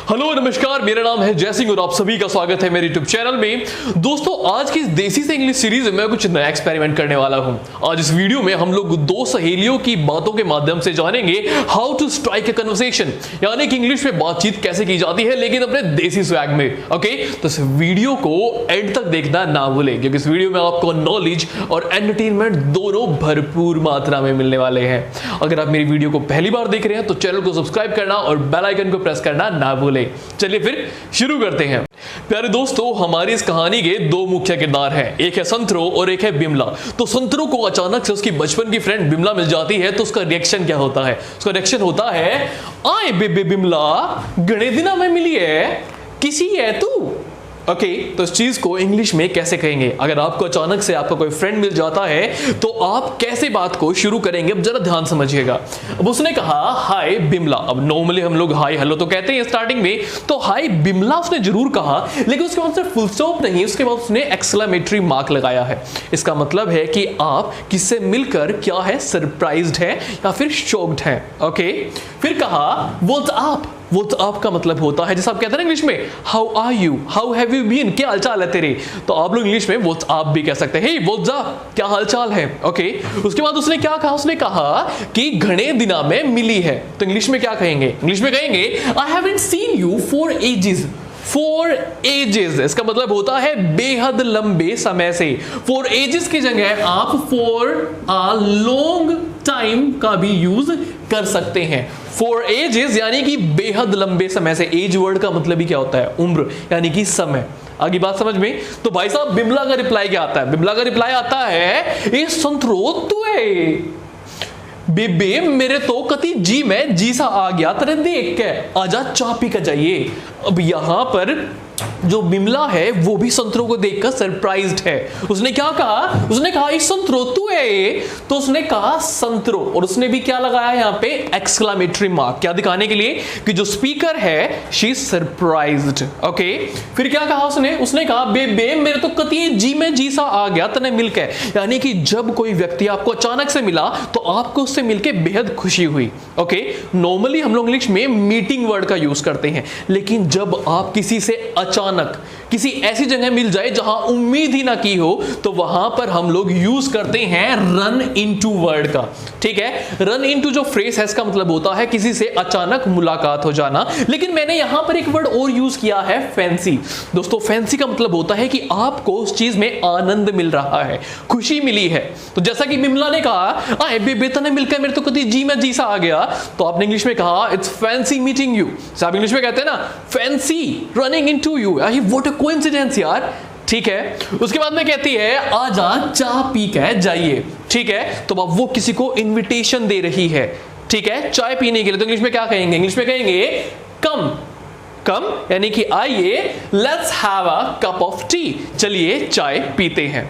Hello नमस्कार, मेरा नाम है जय सिंह और आप सभी का स्वागत है मेरे यूट्यूब चैनल में। दोस्तों, आज की इस देसी से इंग्लिश सीरीज में कुछ नया एक्सपेरिमेंट करने वाला हूं। आज इस वीडियो में हम लोग दो सहेलियों की बातों के माध्यम से जानेंगे how to strike a conversation, यानी कि इंग्लिश में बातचीत कैसे की जाती है लेकिन अपने देसी स्वैग में। ओके, तो इस वीडियो को एंड तक देखना ना भूलें क्योंकि इस वीडियो में आपको नॉलेज और एंटरटेनमेंट दोनों भरपूर मात्रा में मिलने वाले हैं। अगर आप मेरी वीडियो को पहली बार देख रहे हैं तो चैनल को सब्सक्राइब करना और बेल आइकन को प्रेस करना ना भूलें। चलिए फिर शुरू करते हैं। प्यारे दोस्तों, हमारी इस कहानी के दो मुख्य किरदार हैं, एक है संतरो और एक है बिमला। तो संतरो को अचानक से उसकी बचपन की फ्रेंड बिमला मिल जाती है तो उसका रिएक्शन क्या होता है? उसका रिएक्शन होता है, आए बेबे बिमला, घणे दिना में मिली है, किसी है तू। ओके, तो इस चीज को इंग्लिश में कैसे कहेंगे? अगर आपको अचानक से आपका कोई फ्रेंड मिल जाता है तो आप कैसे बात को शुरू करेंगे? अब जरा ध्यान समझिएगा। अब उसने कहा हाय बिमला। अब नॉर्मली हम लोग हाय हेलो तो कहते हैं स्टार्टिंग में, तो हाय बिमला उसने जरूर कहा, लेकिन उसके बाद उसने फुल स्टॉप नहीं, उसके बाद उसने एक्सक्लेमेटरी मार्क लगाया है। इसका मतलब है कि आप किससे मिलकर क्या है, सरप्राइज्ड है या फिर शॉक्ड है। ओके, फिर कहा व्हाट्स अप। व्हाट्स अप का मतलब होता है, जैसे आप कहते हैं ना इंग्लिश में how are you, how have you been, क्या हालचाल है तेरे। तो आप लोग इंग्लिश में व्हाट्स अप भी कह सकते हैं, हे व्हाट्स अप, क्या हालचाल है। ओके, उसके बाद उसने क्या कहा? उसने कहा कि घणे दिना में मिली है। तो इंग्लिश में क्या कहेंगे? इंग्लिश में कहेंगे I haven't seen you for ages. For ages इसका मतलब होता है बेहद लंबे समय से। फॉर एजेस की जगह आप फॉर अ लॉन्ग टाइम का भी यूज कर सकते हैं। फॉर एजेस यानी कि बेहद लंबे समय से। एज वर्ड का मतलब ही क्या होता है? उम्र, यानी कि समय। आगे बात समझ में? तो भाई साहब, बिमला का रिप्लाई क्या आता है? बिमला का रिप्लाई आता है, ए संतरो तुए बेबे मेरे तो कति जी में जी सा आ गया तेरे देख के, आजा चाय पी के जाइए। अब यहां पर जो बिमला है वो भी संतरो को देखकर सरप्राइज्ड है। उसने क्या कहा? उसने कहा इस संतरो तू है, तो उसने कहा संतरो, और उसने भी क्या लगाया यहां पे? Exclamatory mark. क्या दिखाने के लिए कि जो स्पीकर है शी इज सरप्राइज्ड। ओके, फिर क्या कहा उसने? उसने कहा बेबे मेरे तो कति जी में जी सा आ गया तने मिलके, यानी कि जब कोई व्यक्ति आपको अचानक से मिला तो आपको उससे मिलके बेहद खुशी हुई। ओके, नॉर्मली हम लोग इंग्लिश में मीटिंग वर्ड का यूज करते हैं, लेकिन जब आप किसी से अचानक किसी ऐसी जगह मिल जाए जहां उम्मीद ही ना की हो तो वहां पर हम लोग यूज करते हैं रन इनटू वर्ड का। ठीक है, रन इनटू जो फ्रेज है इसका मतलब होता है किसी से अचानक मुलाकात हो जाना। लेकिन मैंने यहां पर एक वर्ड और यूज किया है, फैंसी। दोस्तों, फैंसी का मतलब होता है कि आपको उस चीज में आनंद मिल रहा है, खुशी मिली है। तो जैसा कि बिमला ने कहा आए बेबे तने मिलकर मेरे तो कभी जी में जी सा आ गया, तो आपने इंग्लिश में कहा इट्स फैंसी मीटिंग यू। आप इंग्लिश में कहते हैं ना fancy running into you, what a coincidence यार। ठीक है, उसके बाद में कहती है आजा चाय पी के जाइए। ठीक है, तो अब वो किसी को इनविटेशन दे रही है, ठीक है, चाय पीने के लिए। तो इंग्लिश में क्या कहेंगे? इंग्लिश में कहेंगे कम। कम यानी कि आइए, let's have a cup of T, चलिए चाय पीते हैं।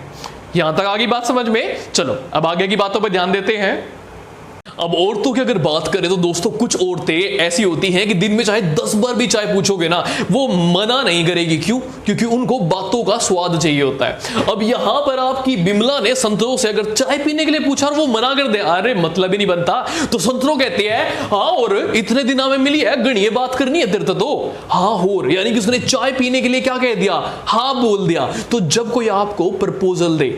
यहां तक आगे बात समझ में? चलो अब आगे की बातों पर ध्यान देते हैं। अब औरतों की अगर बात करें तो दोस्तों, कुछ औरतें ऐसी होती हैं कि दिन में चाहे 10 बार भी चाय पूछोगे ना वो मना नहीं करेगी। क्यों? क्योंकि उनको बातों का स्वाद चाहिए होता है। अब यहां पर आपकी बिमला ने संतरो से अगर चाय पीने के लिए पूछा और वो मना कर दे, अरे मतलब ही नहीं बनता। तो संतरो कहते हैं हाँ और इतने दिनों में मिली है, गणिये बात करनी है तेरे तो हाँ होर, यानी कि उसने चाय पीने के लिए क्या कह दिया? हाँ बोल दिया। तो जब कोई आपको प्रपोजल दे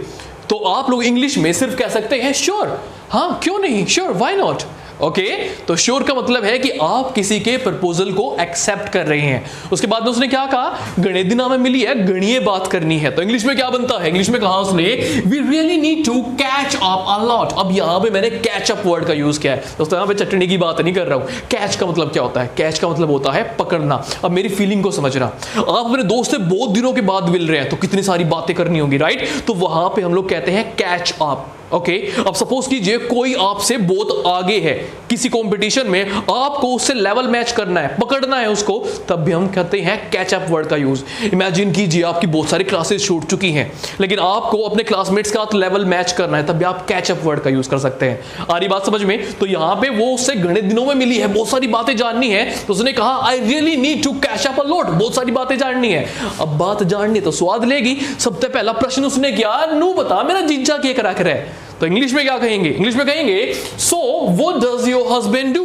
तो आप लोग इंग्लिश में सिर्फ कह सकते हैं श्योर। हाँ क्यों नहीं, श्योर, व्हाई नॉट। ओके, तो श्योर का मतलब है कि आप किसी के प्रपोजल को एक्सेप्ट कर रहे हैं। उसके बाद में उसने क्या कहा? गणे दिना में मिली है, गणिये बात करनी है। तो इंग्लिश में क्या बनता है? इंग्लिश में कहा उसने we really need to catch up a lot. अब यहां पे मैंने कैच अप वर्ड का यूज किया है दोस्तों, यहां पे चटनी की बात नहीं कर रहा हूं। कैच का मतलब क्या होता है? कैच का मतलब होता है पकड़ना। अब मेरी फीलिंग को समझना, आप अपने दोस्त से बहुत दिनों के बाद मिल रहे हैं तो कितनी सारी बातें करनी होगी, राइट? तो वहां पे हम लोग कहते हैं कैच अप। ओके, अब सपोज कीजिए कोई आपसे बहुत आगे है किसी कंपटीशन में, आपको उससे लेवल मैच करना है, पकड़ना है उसको, तब भी हम कहते हैं कैच अप वर्ड का यूज। इमेजिन कीजिए आपकी बहुत सारी क्लासेस छूट चुकी हैं लेकिन आपको अपने क्लासमेट्स का लेवल मैच करना है, तब भी आप कैच अप वर्ड का यूज कर सकते हैं। आ रही बात समझ में? तो यहां पे वो उससे घने दिनों में मिली है, बहुत सारी बातें जाननी है, तो उसने कहा I really need to catch up a lot, बहुत सारी बातें जाननी है। अब बात जाननी तो स्वाद लेगी। सबसे पहला प्रश्न उसने किया, नू बता मेरा जीजा क्या करा कर है। तो इंग्लिश में क्या कहेंगे? इंग्लिश में कहेंगे so what does your husband do.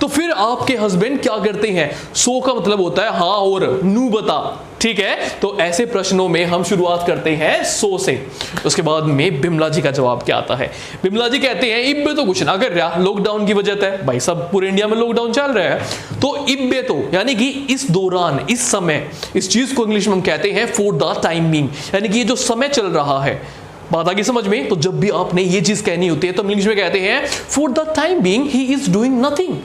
तो फिर आपके हस्बैंड क्या करते हैं? सो का मतलब होता है हाँ और, नू बता, ठीक है। तो ऐसे प्रश्नों में हम शुरुआत करते हैं सो से। उसके बाद में बिमला जी का जवाब क्या आता है? बिमला जी कहते हैं इब्बे तो कुछ ना कर रहा, लॉकडाउन की वजह से भाई सब पूरे इंडिया में लॉकडाउन चल रहा है। तो इब्बे तो यानी कि इस दौरान, इस समय, इस चीज को इंग्लिश में हम कहते हैं फॉर द टाइम बीइंग, यानी कि ये जो समय चल रहा है। बात आ गई समझ में? तो जब भी आपने ये चीज कहनी होती है तो इंग्लिश में कहते हैं for the time being he is doing nothing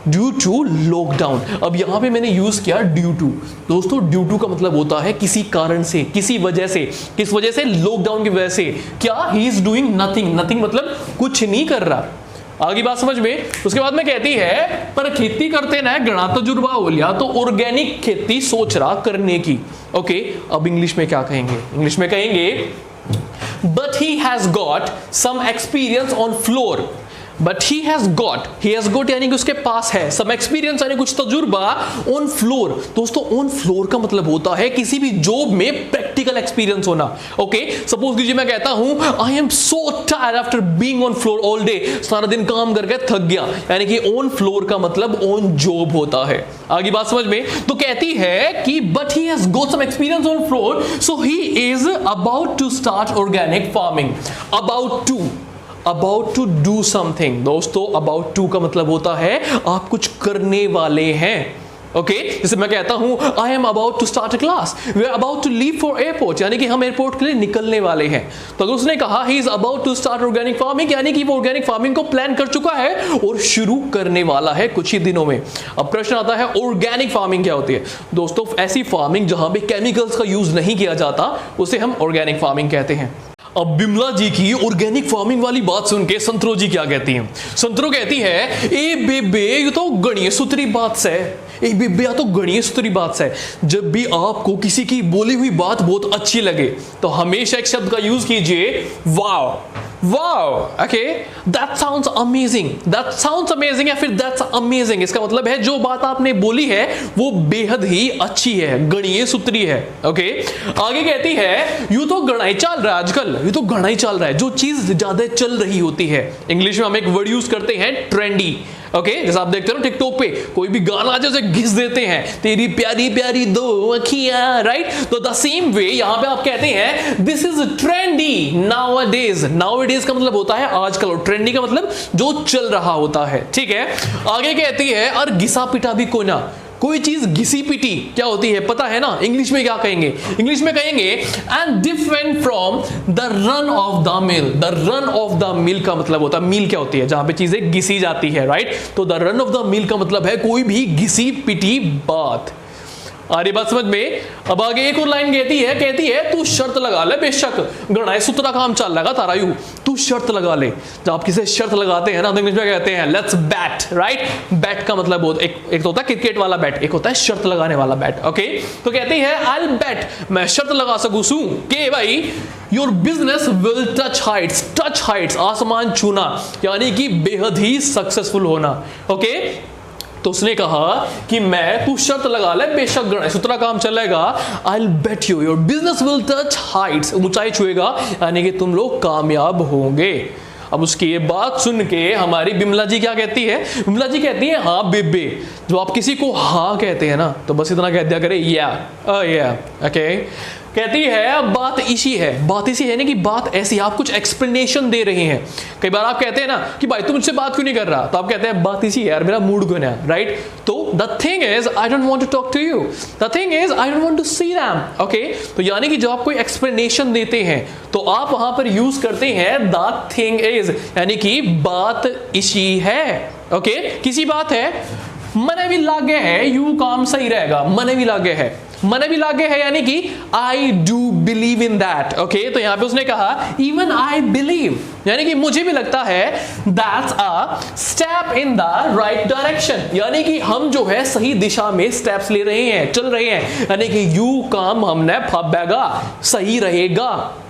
due to lockdown. अब यहां पे मैंने यूज किया ड्यू टू। दोस्तों ड्यू टू का मतलब होता है किसी कारण से, किसी वजह से। किस वजह से? लॉकडाउन की वजह से। क्या? ही इज डूइंग नथिंग। नथिंग मतलब कुछ नहीं कर रहा। आगे बात समझ में? उसके बाद में कहती है पर खेती करते ना घना तजुर्बा हो लिया, तो ऑर्गेनिक खेती सोच रहा करने की। ओके, अब इंग्लिश में क्या कहेंगे? इंग्लिश में कहेंगे but he has got some experience on floor। But he has got यानी कि उसके पास है, सम एक्सपीरियंस यानी कुछ तजुर्बा, ऑन फ्लोर। दोस्तों ऑन फ्लोर का मतलब होता है किसी भी जॉब में प्रैक्टिकल एक्सपीरियंस होना। ओके, सपोज कीजिए मैं कहता हूं I am so tired after being on floor all day, सारा दिन काम करके थक गया, यानी कि ऑन फ्लोर का मतलब ऑन जॉब होता है। आगे बात समझ में? तो कहती है कि but he has got some experience on floor so he is about to start organic farming. About to do something. दोस्तों अबाउट टू का मतलब होता है आप कुछ करने वाले हैं। ओके, जैसे मैं कहता हूं I am about to start a class, we are about to leave for airport, यानी कि हम एयरपोर्ट के लिए निकलने वाले हैं। तो अगर उसने कहा he is about to start organic farming, यानी कि वो ऑर्गेनिक फार्मिंग को प्लान कर चुका है और शुरू करने वाला है कुछ ही दिनों में। अब प्रश्न आता है ऑर्गेनिक फार्मिंग क्या होती है? दोस्तों ऐसी फार्मिंग जहां पे केमिकल्स का यूज नहीं किया जाता उसे हम ऑर्गेनिक फार्मिंग कहते हैं। अब बिमला जी की ऑर्गेनिक फार्मिंग वाली बात सुन के संतरो जी क्या कहती हैं? संतरो कहती है ए बेबे ये तो गणीय सूत्री बात से, ए बेबे तो गणीय सूत्री बात से। जब भी आपको किसी की बोली हुई बात बहुत अच्छी लगे तो हमेशा एक शब्द का यूज कीजिए wow. Wow, okay, that sounds amazing, that sounds amazing या फिर दैट्स अमेजिंग। इसका मतलब है जो बात आपने बोली है वो बेहद ही अच्छी है, गणीय सूत्री है। ओके, आगे कहती है यू तो गणाई चल रहा है आजकल, ये तो गणाई चल रहा है, जो चीज ज्यादा चल रही होती है। इंग्लिश में हम एक वर्ड यूज करते हैं ट्रेंडी। ओके, जैसे आप देखते हो टिकटॉक पे कोई भी गाना जैसे घिस देते हैं तेरी प्यारी प्यारी दो अखियां, राइट? तो द सेम वे यहां पे आप कहते हैं this is trendy nowadays. Nowadays का मतलब होता है आजकल और ट्रेंडी का मतलब जो चल रहा होता है, ठीक है। आगे कहती है और घिसा पिटा भी कोई ना, कोई चीज घिसी पिटी क्या होती है पता है ना? इंग्लिश में क्या कहेंगे? इंग्लिश में कहेंगे and different from the run of the mill. The run of the mill का मतलब होता है, मिल क्या होती है? जहां पे चीजें घिसी जाती है, राइट? तो the run of the mill का मतलब है कोई भी घिसी पिटी बात। आ रही बात समझ में? अब आगे एक और लाइन कहती है तू शर्त लगा ले, बेशक गणाए सुतरा काम चल लगा तारा यू, तू शर्त लगा ले। जब आप किसी शर्त लगाते हैं ना तो इंग्लिश में कहते हैं लेट्स बैट, राइट? बैट का मतलब एक तो होता है क्रिकेट वाला बैट, एक होता है शर्त लगाने वाला बैट। ओके, तो कहती है आई विल बैट, मैं शर्त लगा सकूं कि भाई your business will touch Heights, आसमान छूना, यानी कि बेहद ही सक्सेसफुल होना। ओके, तो उसने कहा कि मैं, तू शर्त लगा ले, बेशक गणेश सूत्रा काम चलेगा, I will bet you your business will touch Heights, ऊंचाई छुएगा, यानी कि तुम लोग कामयाब होंगे। अब उसकी ये बात सुन के हमारी बिमला जी क्या कहती है? बिमला जी कहती है हाँ बेबे। जब आप किसी को हाँ कहते हैं ना तो बस इतना कह दिया करे या, ओके। कहती है बात इसी है ना कि बात ऐसी, आप कुछ एक्सप्लेनेशन दे रहे हैं। कई बार आप कहते हैं ना कि भाई तू मुझसे बात क्यों नहीं कर रहा, तो आप कहते हैं बात इसी है यार, मेरा मूड क्यों है, राइट? तो the thing is I don't want to talk to you, the thing is I don't want to see them. Okay, तो यानी कि जब आप कोई एक्सप्लेनेशन देते हैं तो आप वहां पर यूज करते हैं द थिंग इज, यानी कि बात इसी है। ओके, किसी बात है, मने भी लागे है, यू काम सही रहेगा, मने भी लागे है यानी कि I do believe in that. Okay, तो यहां पे उसने कहा इवन आई बिलीव, यानी कि मुझे भी लगता है that's a step in the right direction, यानी कि हम जो है सही दिशा में स्टेप्स ले रहे हैं, चल रहे हैं, यानी कि यू काम हमने फबेगा, सही रहेगा।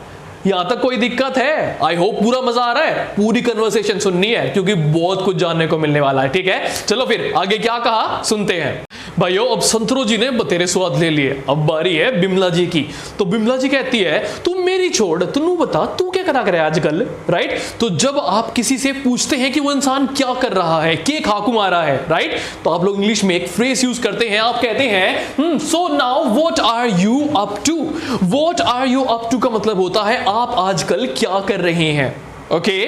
यहां तक कोई दिक्कत है? आई होप पूरा मजा आ रहा है, पूरी कन्वर्सेशन सुननी है क्योंकि बहुत कुछ जानने को मिलने वाला है, ठीक है? चलो फिर आगे क्या कहा सुनते हैं। भाइयों अब संतरो जी ने बतेरे स्वाद ले लिए, अब बारी है बिमला जी की। तो बिमला जी कहती है तू मेरी छोड़, तू बता तू क्या करा करे आजकल, राइट। तो जब आप किसी से पूछते हैं कि वो इंसान क्या कर रहा है, के खाकू मारा है, राइट, तो आप लोग इंग्लिश में एक फ्रेज यूज करते हैं, आप कहते हैं so now what are you up to. What are you up to का मतलब होता है आप आजकल क्या कर रहे हैं। ओके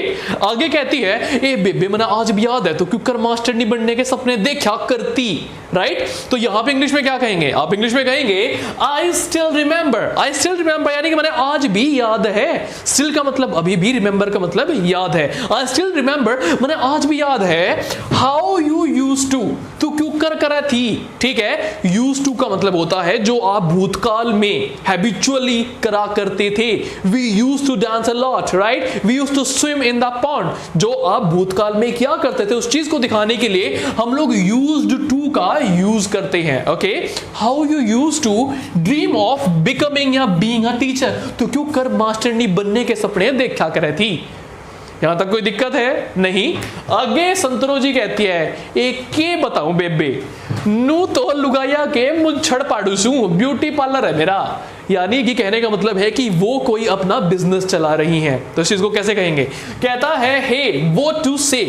आगे कहती है ए बेबे मैंने आज भी याद है तो क्यों कर मास्टरनी बनने के सपने देखा करती, राइट। तो यहां पे इंग्लिश में क्या कहेंगे, आप इंग्लिश में कहेंगे I still remember. I still remember यानी कि मैंने आज भी याद है। स्टिल का मतलब अभी भी, रिमेंबर का मतलब याद है। आई स्टिल रिमेंबर मैंने आज भी याद है। हाउ यू यूज्ड टू, तू क्यों करा थी, ठीक है। यूज्ड टू का मतलब होता है जो आप भूतकाल में हैबिचुअली करा करते थे। We used to dance a lot, right. We used to swim in the pond. जो आप भूतकाल में क्या करते थे उस चीज को दिखाने के लिए हम लोग यूज्ड टू का यूज करते हैं। Okay how you used to dream of becoming या बीइंग अ टीचर, तो क्यों कर मास्टरनी बनने के सपने देखा करे थी। यहां तक कोई दिक्कत है नहीं। आगे संतरो जी कहती है एक के बताऊं बेबे नू तो लुगाया के मुझड़ पाड़ूसू, ब्यूटी पार्लर है मेरा। यानी कि कहने का मतलब है कि वो कोई अपना बिजनेस चला रही हैं। तो इस चीज को कैसे कहेंगे, कहता है हे व्हाट टू से।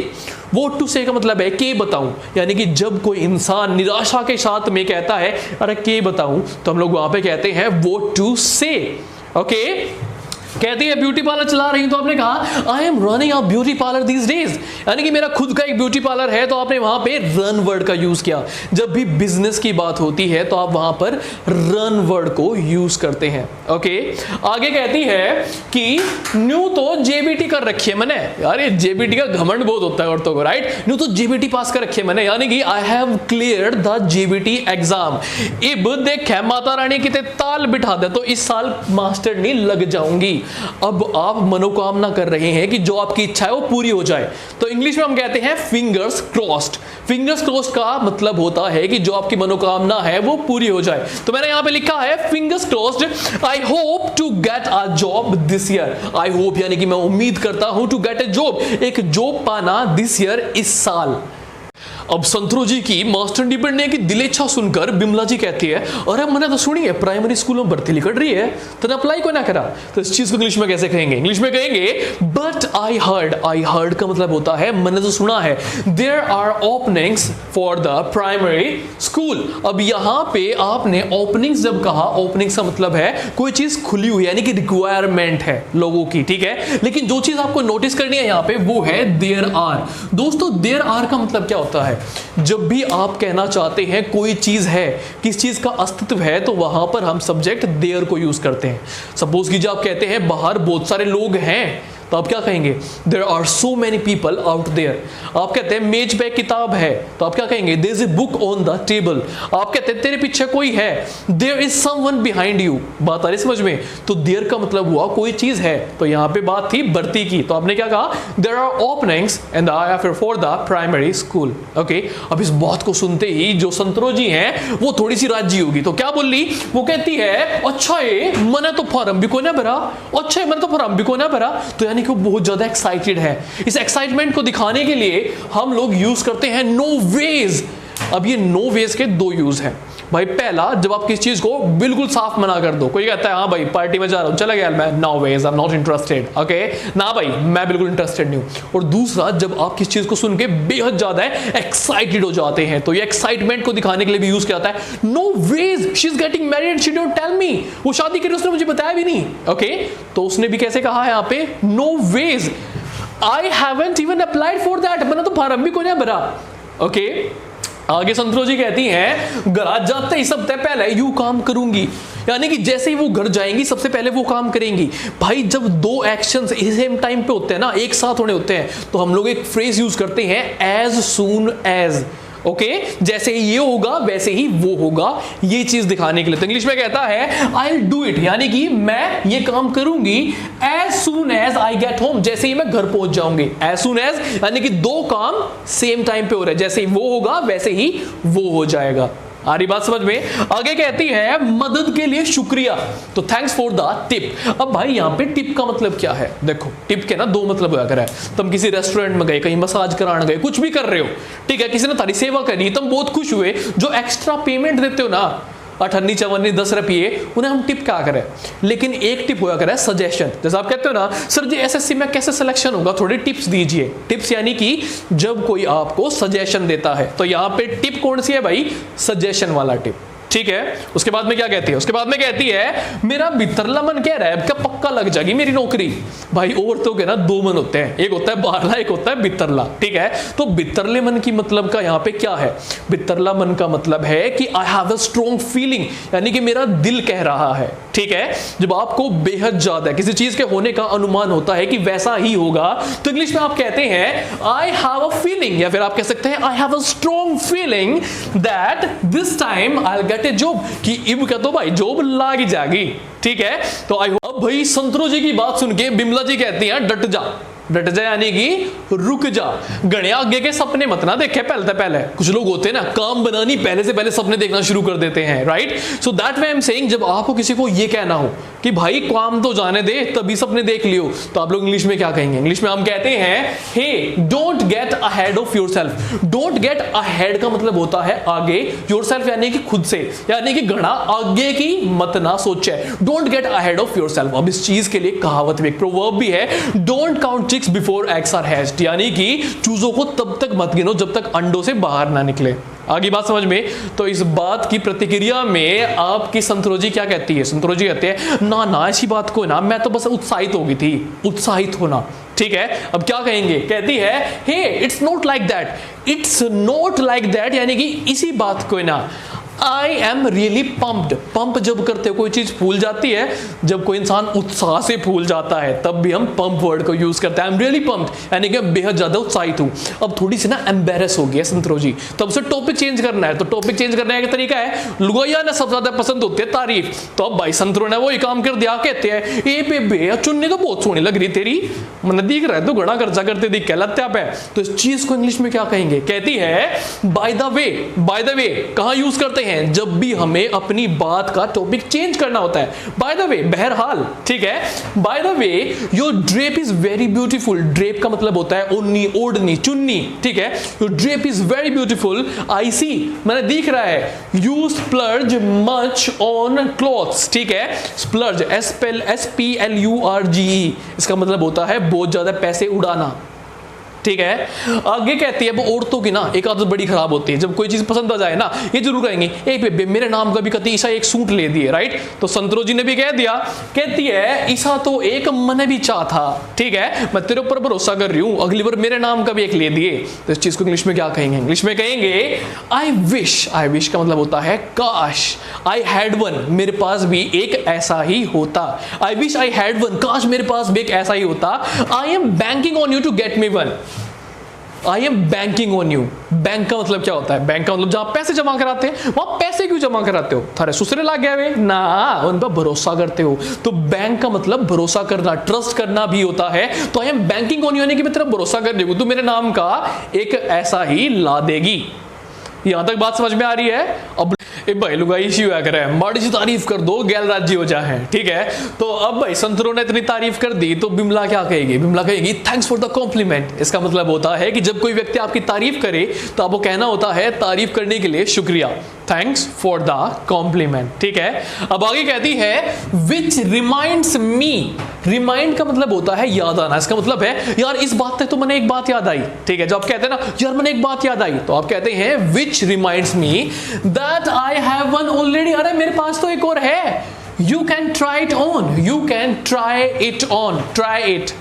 व्हाट टू से का मतलब है के बताऊं, यानी कि जब कोई इंसान निराशा के साथ में कहता है अरे के बताऊं, तो हम लोग वहां पे कहते हैं व्हाट टू से। ओके कहती है ब्यूटी पार्लर चला रही हूं, तो आपने कहा I am running a beauty parlour these days, यानी कि मेरा खुद का एक ब्यूटी पार्लर है। तो आपने वहां पे रन वर्ड का यूज किया। जब भी बिजनेस की बात होती है तो आप वहां पर रन वर्ड को यूज करते हैं। ओके आगे कहती है कि न्यू तो जेबीटी कर रखी है मैंने। यार ये जेबीटी का घमंड बहुत होता है औरतों को, राइट। न्यू तो जेबीटी पास कर रखी है मैंने, यानी कि I have cleared the JBT exam. इब देख माता रानी की ताल बिठा दे तो इस साल मास्टर नहीं लग जाऊंगी। अब आप मनोकामना कर रहे हैं कि जो आपकी इच्छा है वो पूरी हो जाए। तो इंग्लिश में हम कहते हैं फिंगर्स क्रॉस्ड। फिंगर्स क्रॉस्ड का मतलब होता है कि जो आपकी मनोकामना है वो पूरी हो जाए। तो मैंने यहां पे लिखा है fingers crossed I hope to get a job this year. I hope यानी कि मैं उम्मीद करता हूं टू गेट अ जॉब, एक जॉब पाना दिस ईयर, इस साल। अब संतरो जी की मास्टरनी बनने की दिल इच्छा सुनकर बिमला जी कहती है अरे मैंने तो सुनी है प्राइमरी स्कूल में भर्ती निकल रही है, तो अप्लाई क्यों ना करा। तो इस चीज को इंग्लिश में कैसे कहेंगे, इंग्लिश में कहेंगे but I heard. I heard का मतलब होता है मैंने तो सुना है। There are openings for the primary school. अब यहां पे आपने ओपनिंग्स जब कहा, ओपनिंग्स का मतलब है कोई चीज खुली हुई यानी कि रिक्वायरमेंट है लोगों की, ठीक है। लेकिन जो चीज आपको नोटिस करनी है यहां पे वो है देयर आर। दोस्तों देयर आर का मतलब क्या होता है, जब भी आप कहना चाहते हैं कोई चीज है, किस चीज का अस्तित्व है, तो वहां पर हम सब्जेक्ट देयर को यूज करते हैं। सपोज कीजिए आप कहते हैं बाहर बहुत सारे लोग हैं, तो आप क्या कहेंगे there are so many people out there. आप कहते हैं मेज पे किताब है, तो आप क्या कहेंगे there is a book on the table. आप कहते हैं तेरे पीछे कोई है, there is someone behind you. बात आ रही समझ में। तो देयर का मतलब हुआ कोई चीज है, तो यहां पे बात थी भर्ती की, तो आपने क्या कहा there are openings and for the primary school. Okay अब इस बात को सुनते ही जो संतरो जी हैं वो थोड़ी सी राजी होगी। तो क्या बोल ली, वो कहती है अच्छा है मैंने तो फॉर्म भी को ना भरा, अच्छा है मैंने तो फॉर्म भी को ना भरा। तो यानी कि वो बहुत ज्यादा एक्साइटेड है। इस एक्साइटमेंट को दिखाने के लिए हम लोग यूज करते हैं नो वेज। अब ये नो वेज के दो यूज हैं भाई। पहला, जब आप किसी चीज को बिल्कुल साफ मना कर दो, कोई कहता है हाँ भाई पार्टी में जा रहा हूं, चला गया मैं, no ways I am not interested, okay ना भाई मैं बिल्कुल इंटरेस्टेड नहीं हूं। और दूसरा, जब आप किसी चीज को सुन के बेहद ज्यादा एक्साइटेड हो जाते हैं, तो ये एक्साइटमेंट को दिखाने के लिए भी यूज किया जाता है। No ways she is getting married she don't tell me. वो शादी करी उसने मुझे बताया भी नहीं। ओके तो उसने भी कैसे कहा है यहाँ पे no ways I haven't even applied for that, मैंने तो फॉर्म भी को नहीं भरा। ओके आगे संतरो जी कहती हैं घर जाते ही सबसे पहले यू काम करूंगी, यानी कि जैसे ही वो घर जाएंगी सबसे पहले वो काम करेंगी। भाई जब दो एक्शंस सेम टाइम पे होते हैं ना, एक साथ होने होते हैं, तो हम लोग एक फ्रेज यूज करते हैं एज सून एज। ओके जैसे ही ये होगा वैसे ही वो होगा, ये चीज दिखाने के लिए। तो इंग्लिश में कहता है आई विल डू इट, यानी कि मैं ये काम करूंगी as soon as I get home, जैसे ही मैं घर पहुंच जाऊंगी। एज सून एज यानी कि दो काम सेम टाइम पे हो रहे हैं, जैसे ही वो होगा वैसे ही वो हो जाएगा। आ रही बात समझ में? आगे कहती है मदद के लिए शुक्रिया, तो थैंक्स फॉर द टिप। अब भाई यहाँ पे टिप का मतलब क्या है? देखो टिप के ना दो मतलब होया करे। तुम किसी रेस्टोरेंट में गए, कहीं मसाज कराने गए, कुछ भी कर रहे हो, ठीक है, किसी ने तुम्हारी सेवा करी, तुम बहुत खुश हुए, जो एक्स्ट्रा पेमेंट देते हो ना 58 54 10 रुपये, उन्हें हम टिप क्या करें। लेकिन एक टिप होया करे सजेशन। जैसे आप कहते हो ना सर जी एसएससी में कैसे सिलेक्शन होगा, थोड़ी टिप्स दीजिए। टिप्स यानी कि जब कोई आपको सजेशन देता है, तो यहां पे टिप कौन सी है भाई? सजेशन वाला टिप, ठीक है। उसके बाद में क्या कहती है? उसके बाद में कहती है मेरा बितरला मन कह रहा है क्या पक्का लग जाएगी मेरी नौकरी। भाई औरतों के ना दो मन होते हैं, एक होता है बाहरला, एक होता है बितरला, ठीक है। तो बितरले मन की मतलब का यहाँ पे क्या है? बितरला मन का मतलब है कि I have a strong feeling, यानी कि मेरा दिल कह रहा है, ठीक है। जब आपको बेहद ज्यादा किसी चीज के होने का अनुमान होता है कि वैसा ही होगा, तो इंग्लिश में आप कहते हैं आई हैव अ फीलिंग, या फिर आप कह सकते हैं I have a strong feeling that this time I will get A job, कि इब का तो भाई जॉब लाग जाएगी, ठीक है। तो आई अब भाई संतरो जी की बात सुन के बिमला जी कहती हैं डट जा। डट जा यानी कि रुक जा, गणे आगे के सपने मत ना देखे पहले। कुछ लोग होते हैं ना काम बनानी पहले से पहले सपने देखना शुरू कर देते हैं, right. So that way I am saying, जब आपको किसी को ये कहना हो कि भाई काम तो जाने दे तभी सपने देख लियो, तो आप लोग इंग्लिश में क्या कहेंगे? इंग्लिश में हम कहते हैं hey don't get ahead of yourself. Don't get ahead का मतलब होता है आगे, योरसेल्फ यानी कि खुद से, यानी कि घड़ा आगे की मत ना सोचे। Don't get ahead of yourself. अब इस चीज के लिए कहावत भी, एक प्रोवर्ब भी है, don't count chicks before eggs are hatched, यानी कि चूजों को तब तक मत गिनो जब तक अंडों से बाहर ना निकले। आगे बात समझ में? तो इस बात की प्रतिक्रिया में आपकी संतरोजी क्या कहती है? संतरोजी कहते हैं ना ना ऐसी बात को ना, मैं तो बस उत्साहित हो गई थी, उत्साहित होना, ठीक है। अब क्या कहेंगे? कहती है hey it's not like that, it's not like that, यानी कि इसी बात को ना I am really pumped. Pump जब करते हो कोई चीज फूल जाती है, जब कोई इंसान उत्साह से फूल जाता है तब भी हम पंप वर्ड को यूज करते हैं। आई एम रियली पम्प्ड यानी कि बेहद ज्यादा उत्साहित हूं। अब थोड़ी सी ना एम्बेरस हो गया संतरो जी, तो अब से टॉपिक चेंज करना है। तो टॉपिक चेंज करने का तरीका है, लुगाइया ने सबसे ज्यादा पसंद होती है तारीफ, तो अब भाई संतरो ने वही काम कर दिया। कहते हैं ए बेबे चुन्नी तो बहुत सोहनी लग रही तेरी, मन दिख रहा है तो घड़ा खर्चा करते दिख कहलाते पे। तो इस चीज को इंग्लिश में क्या कहेंगे? कहती है by the way. Bye the वे कहां यूज करते हैं? जब भी हमें अपनी बात का टॉपिक चेंज करना होता है। बाय द वे बहरहाल, ठीक है। By the way your drape is very beautiful. Drape का मतलब होता है ओढ़नी, ओढ़नी, चुन्नी, ठीक है। Your drape is very beautiful, I see मैंने दिख रहा है। You splurge much on clothes, ठीक है। स्प्लर्ज SPLURGE, इसका मतलब होता है बहुत ज्यादा पैसे उड़ाना, ठीक है। आगे कहती है अब औरतों की ना एक आदत बड़ी खराब होती है, जब कोई चीज पसंद आ जाए ना ये जरूर कहेंगे ए बेबे मेरे नाम का भी कती ईसा एक सूट ले दिए, राइट। तो संतरो जी ने भी कह दिया, कहती है ईसा तो एक मन भी चाह था, ठीक है, मैं तेरे ऊपर भरोसा कर रही हूं, अगली बार मेरे नाम का भी एक ले दिए। तो इस चीज को इंग्लिश में क्या कहेंगे? इंग्लिश में कहेंगे आई विश। आई विश का मतलब होता है काश। आई हैड वन, मेरे पास भी एक ऐसा ही होता। I wish I had one, काश मेरे पास भी एक ऐसा ही होता। I am banking on you to get me one. I am banking on you. Bank का मतलब क्या होता है? बैंक का मतलब जहां पैसे जमा कराते हैं, वहां पैसे क्यों जमा कराते हो? थारे सुसरे लाग गए वे ना, उन पर भरोसा करते हो। तो बैंक का मतलब भरोसा करना, ट्रस्ट करना भी होता है। तो आई एम बैंकिंग ऑन यू यानी कि मैं तेरा भरोसा कर देगी, तू मेरे नाम का एक ऐसा ही ला देगी। यहां तक बात समझ में आ रही है? अब भाई लुगाई इश्यू आ करे माड़ी सी तारीफ कर दो गैल राज्य हो जाए, ठीक है। तो अब भाई संतरो ने इतनी तारीफ कर दी तो बिमला क्या कहेगी? बिमला कहेगी थैंक्स फॉर द कॉम्प्लीमेंट। इसका मतलब होता है कि जब कोई व्यक्ति आपकी तारीफ करे तो आपको कहना होता है तारीफ करने के लिए शुक्रिया, थैंक्स फॉर द कॉम्प्लीमेंट, ठीक है। अब आगे कहती है विच रिमाइंड्स मी। रिमाइंड का मतलब होता है याद आना। इसका मतलब है यार इस बात तक तो मैंने एक बात याद आई, ठीक है। जब आप कहते हैं ना यार मैंने एक बात याद आई, तो आप कहते हैं which reminds me that I have one already. अरे मेरे पास तो एक और है। You can try it on. You can try it on, try it.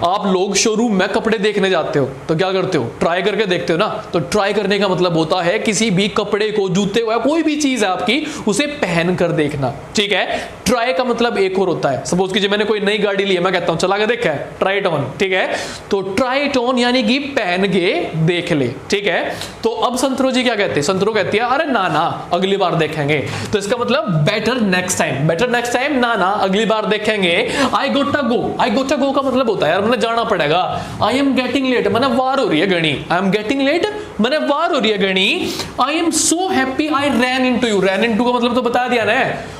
आप लोग शोरूम में कपड़े देखने जाते हो तो क्या करते हो? ट्राई करके देखते हो ना। तो ट्राई करने का मतलब होता है किसी भी कपड़े को, जूते को, कोई भी चीज है आपकी, उसे पहन कर देखना, ठीक है। ट्राई का मतलब एक और होता है, सपोज कीजिए मैंने कोई नई गाड़ी ली है, मैं कहता हूं चला के देखा है, ट्राई इट ऑन, ठीक है। तो ट्राई इट ऑन यानी कि पहन के देख ले, ठीक है। तो अब संतरो जी क्या कहते हैं? संतरो कहती है अरे ना ना अगली बार देखेंगे। तो इसका मतलब better next time. Better next time, ना ना अगली बार देखेंगे। आई गोटा गो। आई गोटा गो का मतलब होता है यार मैंने जाना पड़ेगा। आई एम गेटिंग लेट, मैंने वार हो रही है घड़ी। आई एम गेटिंग लेट, मैंने वार हो रही है गणी, I am so happy I ran into you. Ran into का मतलब तो बता दिया ना,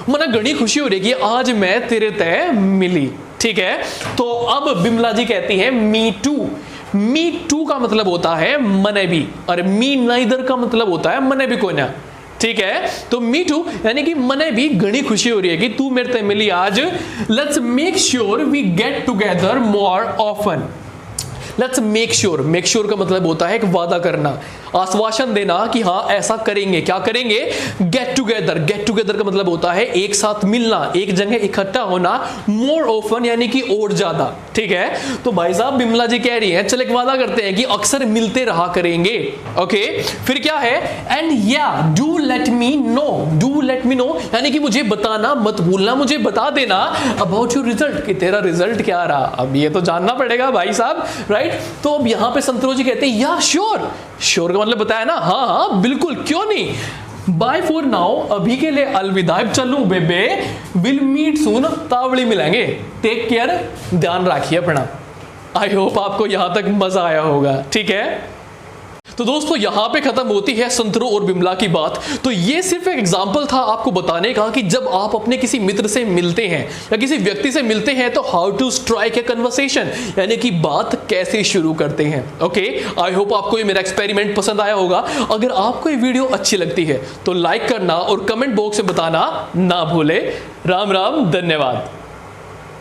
मैंने गणी खुशी हो रही है कि आज मैं तेरे तय मिली। ठीक है, तो अब बिमला जी कहती है मी टू। मी टू का मतलब होता है मने भी, और मी नाइदर का मतलब होता है मने भी कोई ना। ठीक है, तो मी टू यानी कि मने भी घनी खुशी हो रही है कि तू मेरे ते मिली आज। Let's make sure we get together more often. Let's make sure, make sure का मतलब होता है एक वादा करना, आश्वासन देना कि हाँ ऐसा करेंगे। क्या करेंगे? Get together. गेट टुगेदर का मतलब होता है एक साथ मिलना, एक जगह इकट्ठा होना। मोर ऑफन यानी कि और ज्यादा। ठीक है, तो भाई साहब बिमला जी कह रही हैं चल एक वादा करते हैं कि अक्सर मिलते रहा करेंगे। ओके, फिर क्या है? एंड या do let me know. Do let me know यानी कि मुझे बताना मत भूलना, मुझे बता देना अबाउट योर रिजल्ट, कि तेरा रिजल्ट क्या रहा। अब ये तो जानना पड़ेगा भाई साहब, राइट। तो अब यहां पे संतरों जी कहते हैं या श्योर। श्योर का मतलब बताया ना, हाँ हाँ बिल्कुल, क्यों नहीं। बाय फॉर नाउ, अभी के लिए अलविदा। चलूं बेबे, विल मीट सून, तावड़ी मिलेंगे। टेक केयर, ध्यान रखिए अपना। आई होप आपको यहां तक मजा आया होगा। ठीक है, तो दोस्तों यहां पे खत्म होती है संतरों और बिमला की बात। तो ये सिर्फ एक एग्जांपल था आपको बताने का कि जब आप अपने किसी मित्र से मिलते हैं या किसी व्यक्ति से मिलते हैं तो how to strike a conversation, यानी कि बात कैसे शुरू करते हैं। ओके, आई होप आपको ये मेरा एक्सपेरिमेंट पसंद आया होगा। अगर आपको ये वीडियो अच्छी लगती है तो लाइक करना और कमेंट बॉक्स में बताना ना भूले। राम राम, धन्यवाद।